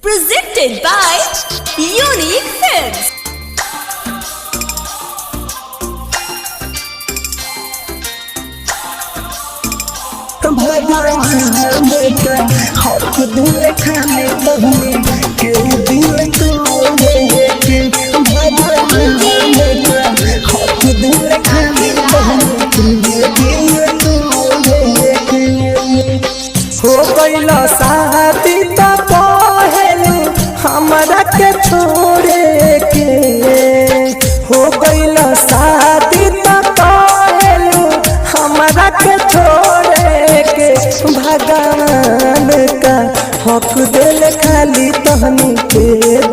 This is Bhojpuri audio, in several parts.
Presented by Unique Films. हो गइल शादी त पहलू हमरा के छोड़े के हो गइल शादी त पहलू हमरा के छोड़े के भगवान का हक दिल खाली तहनी के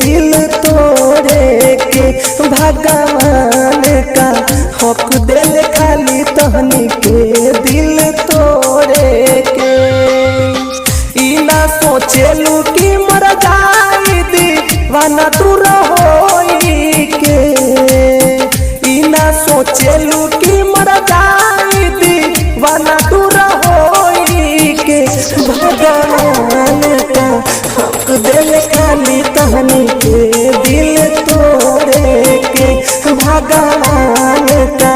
दिल तोड़े के भगवान का हक दिल खाली तहनी के दिल तोड़े के इना सोचेलू कि मर जाई दीवाना तू रहोई के इना सोचेलू कि मर जाई दीवाना तू रहोई के भगवान का हक दिल खाली तहनी के दिल तोड़े के भगवान का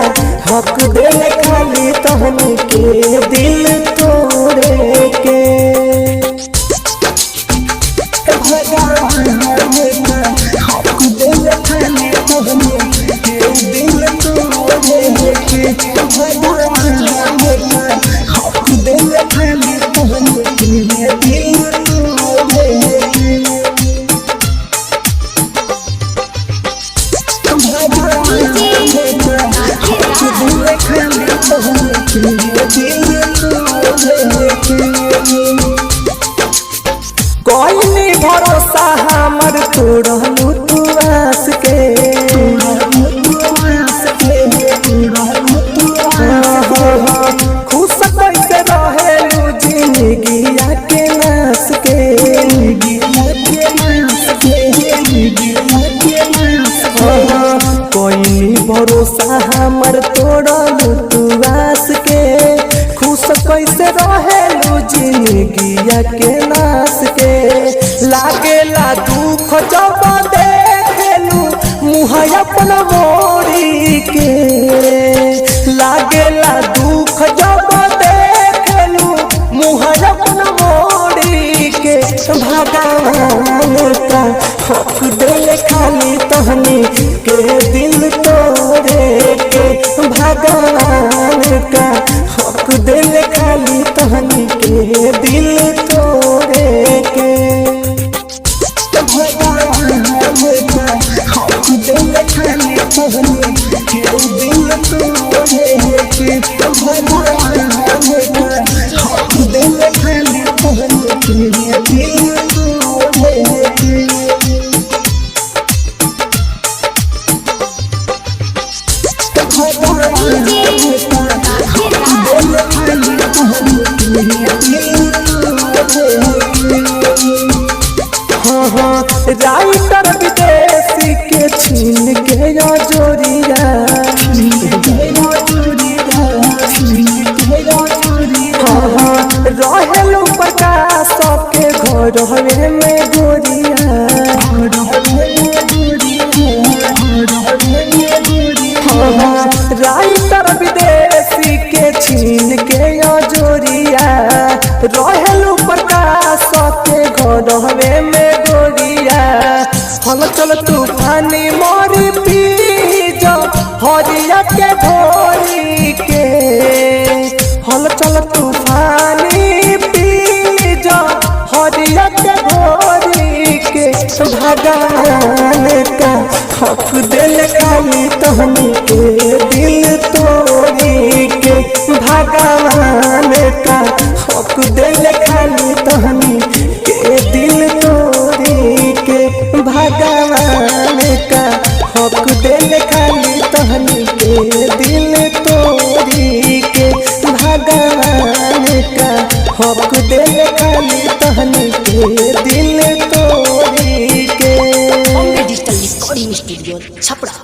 हक दिल खाली तहनी के दिल तोड़े के कोई नहीं भरोसा हमर तोड़लू तू आस के खुश कैसे रहेलू जिंदगिया के नास के कोई नहीं भरोसा हमर तोड़लू तू आस के खुश कैसे रहेलू जिंदगिया के नास के लागेला दुख जब देखेलू मुँह अपन मोड़ी के लागेला दुख जब देखेलू मुँह अपन मोड़ी के भगवान का हक दिल खाली तहनी के दिल तोड़े के भगवान का हक दिल खाली तहनी के दिल तोड़े के राइटर विदेशी के छीन के जोरिया रहेलू प्रकाश के घर में गोरिया राइटर विदेशी के छीन के जोरिया रहेलू प्रकाश के घर में गोरिया हल चल तूफानी मोरी पीज हरिया के भोरी के हल चल तूफानी पीज हरिया के भोरी के भगवान का हक दिल खाली तहनी के दिल तोड़ी के भगवान का हक दिल खाली तहनी के दिल तोड़ी के भगवान का हक दिल खाली तहनी के दिल तोड़ी के भगवान का हक दिल खाली तहनी के दिल तोड़ी के डिजिटल रिकॉर्डिंग स्टूडियो छपरा।